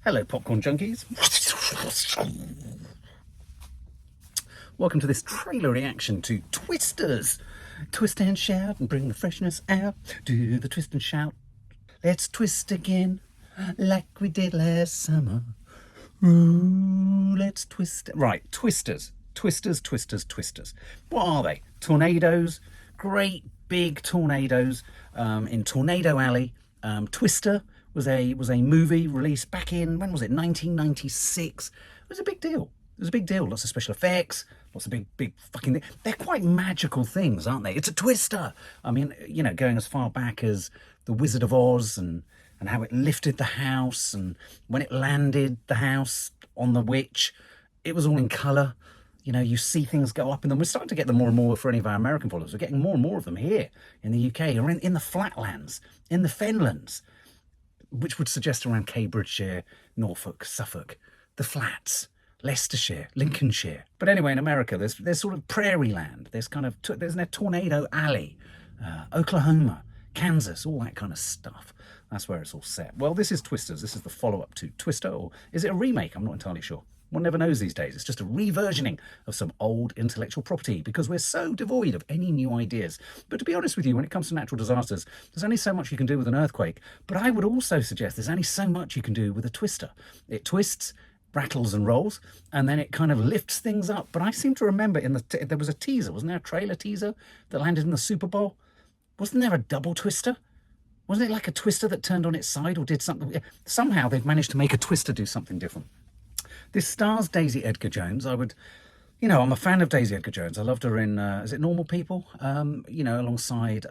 Hello, popcorn junkies. Welcome to this trailer reaction to Twisters. Twist and shout and bring the freshness out. Do the twist and shout. Let's twist again like we did last summer. Ooh, let's twist. Right, Twisters. Twisters. What are they? Tornadoes. Great big tornadoes in Tornado Alley. Twister was a movie released back in, when was it, 1996. It was a big deal. Lots of special effects, lots of big fucking things. They're quite magical things, aren't they? It's a twister. I mean, you know, going as far back as The Wizard of Oz and how it lifted the house, and when it landed the house on the witch, it was all in colour. You know, you see things go up in them. We're starting to get them more and more for any of our American followers. We're getting more and more of them here in the UK, or in the flatlands, in the fenlands, which would suggest around Cambridgeshire, Norfolk, Suffolk, the flats, Leicestershire, Lincolnshire. But anyway, in America, there's sort of prairie land. There's a Tornado Alley, Oklahoma, Kansas, all that kind of stuff. That's where it's all set. Well, this is Twisters. This is the follow-up to Twister, or is it a remake? I'm not entirely sure. One never knows these days. It's just a reversioning of some old intellectual property because we're so devoid of any new ideas. But to be honest with you, when it comes to natural disasters, there's only so much you can do with an earthquake. But I would also suggest there's only so much you can do with a twister. It twists, rattles and rolls, and then it kind of lifts things up. But I seem to remember there was a teaser, wasn't there? A trailer teaser that landed in the Super Bowl? Wasn't there a double twister? Wasn't it like a twister that turned on its side or did something? Somehow they've managed to make a twister do something different. This stars Daisy Edgar-Jones. I'm a fan of Daisy Edgar-Jones. I loved her in, is it Normal People? Alongside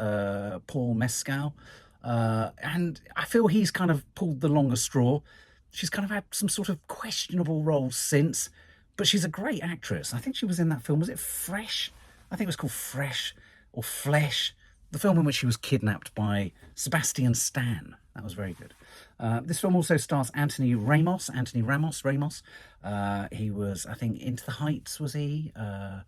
Paul Mescal. And I feel he's kind of pulled the longest straw. She's kind of had some sort of questionable roles since, but she's a great actress. I think she was in that film, was it Fresh? I think it was called Fresh or Flesh. The film in which she was kidnapped by Sebastian Stan. That was very good. This film also stars Anthony Ramos. He was, I think, Into the Heights, was he? I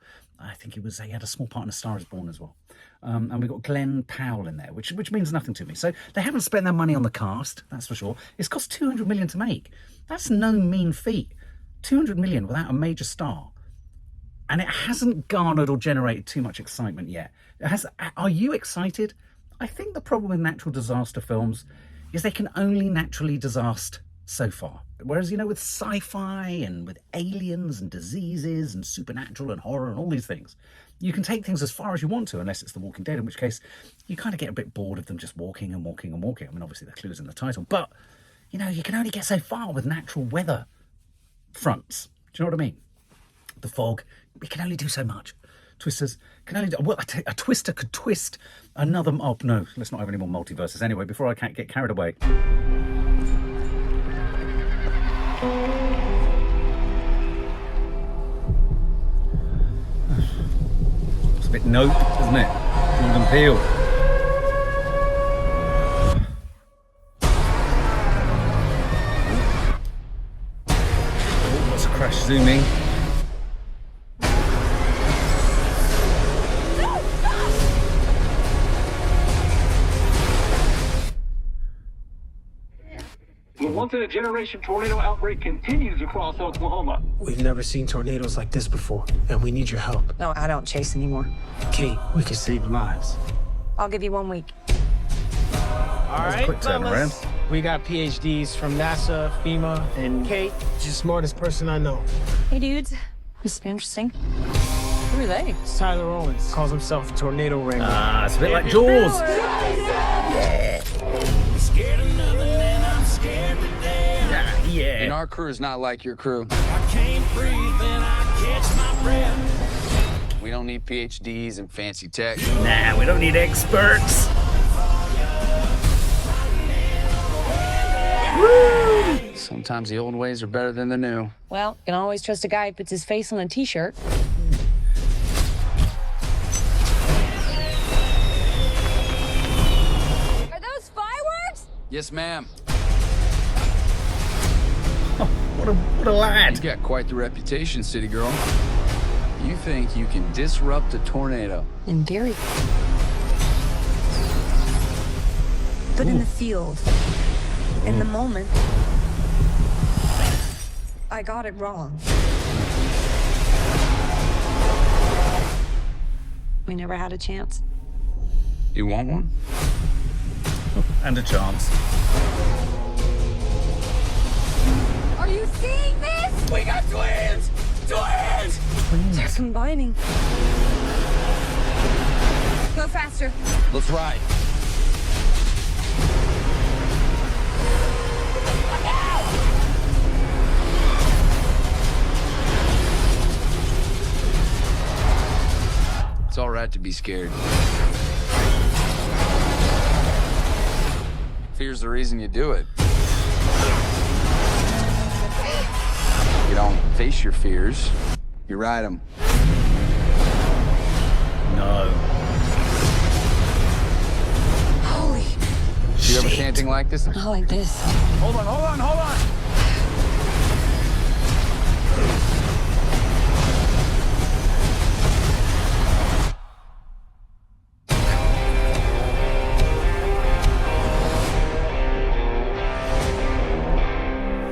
think he had a small part in A Star is Born as well. And we've got Glen Powell in there, which means nothing to me. So they haven't spent their money on the cast, that's for sure. It's cost $200 million to make. That's no mean feat. $200 million without a major star. And it hasn't garnered or generated too much excitement yet. Are you excited? I think the problem with natural disaster films is they can only naturally disaster so far. Whereas, with sci-fi and with aliens and diseases and supernatural and horror and all these things, you can take things as far as you want to, unless it's The Walking Dead, in which case you kind of get a bit bored of them just walking and walking and walking. I mean, obviously the clue is in the title, but, you can only get so far with natural weather fronts. Do you know what I mean? The fog, we can only do so much. Twisters can only do, well, a twister could twist another, oh no, let's not have any more multiverses. Anyway, before I can't get carried away. It's a bit nope, isn't it? Jordan Peele. Oh, what's a crash zooming? The once-in-a-generation tornado outbreak continues across Oklahoma. We've never seen tornadoes like this before, and we need your help. No, I don't chase anymore. Kate, we can save lives. I'll give you 1 week. All right, quick turnaround. We got PhDs from NASA, FEMA, and Kate. She's the smartest person I know. Hey, dudes. This is interesting. Who are they? It's Tyler Owens. Calls himself a tornado ringer. Ah, it's a bit like Jaws. Yeah. And our crew is not like your crew. I can't breathe and I catch my breath. We don't need PhDs and fancy tech. Nah, we don't need experts. Woo! Sometimes the old ways are better than the new. Well, you can always trust a guy who puts his face on a t-shirt. Are those fireworks? Yes, ma'am. Oh, what a lad. You've got quite the reputation, city girl. You think you can disrupt a tornado? In theory. But in the field, in the moment, I got it wrong. We never had a chance. You want one? And a chance. Are you seeing this? We got twins! Twins! They're combining. Go faster. Let's ride. It's all right to be scared. Fear's the reason you do it. You don't face your fears, you ride them. No. Holy You ever see anything like this? not like this. Hold on, hold on, hold on!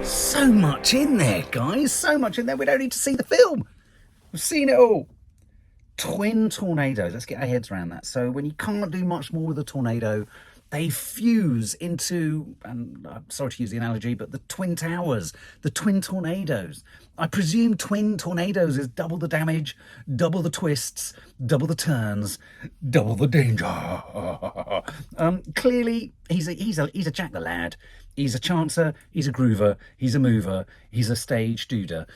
So much in there, guys. So much in there. We don't need to see the film. We've seen it all. Twin tornadoes. Let's get our heads around that. So when you can't do much more with a tornado, they fuse into, and I'm sorry to use the analogy, but the Twin Towers, the twin tornadoes. I presume twin tornadoes is double the damage, double the twists, double the turns, double the danger. Clearly, he's a Jack the Lad. He's a chancer, he's a groover, he's a mover, he's a stage duder.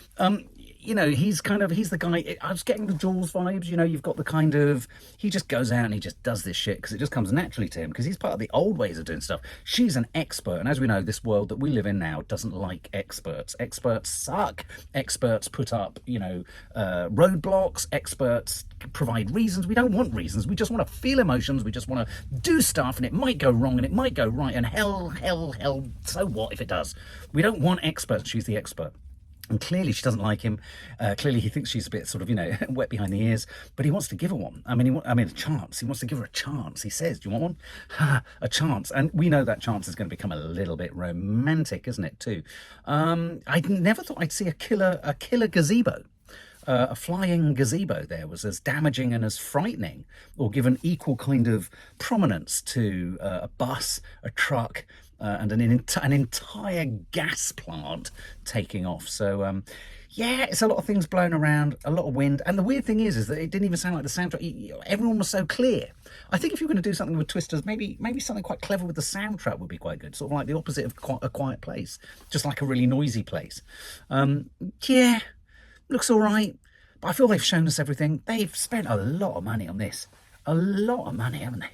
You know, he's the guy, I was getting the Jaws vibes, you know, you've got the kind of, he just goes out and he just does this shit because it just comes naturally to him because he's part of the old ways of doing stuff. She's an expert, and as we know, this world that we live in now doesn't like experts. Experts suck. Experts put up, you know, roadblocks. Experts provide reasons. We don't want reasons. We just want to feel emotions. We just want to do stuff, and it might go wrong and it might go right, and hell, so what if it does? We don't want experts. She's the expert. And clearly she doesn't like him. Clearly he thinks she's a bit sort of, you know, wet behind the ears. But he wants to give her one. I mean, a chance. He wants to give her a chance. He says, do you want one? A chance. And we know that chance is going to become a little bit romantic, isn't it, too? I never thought I'd see a killer gazebo. A flying gazebo there was as damaging and as frightening, or given equal kind of prominence to a bus, a truck, and an entire gas plant taking off. So, yeah, it's a lot of things blown around, a lot of wind. And the weird thing is that it didn't even sound like the soundtrack. Everyone was so clear. I think if you're going to do something with Twisters, maybe something quite clever with the soundtrack would be quite good. Sort of like the opposite of A Quiet Place, just like a really noisy place. Yeah, looks all right. But I feel they've shown us everything. They've spent a lot of money on this. A lot of money, haven't they?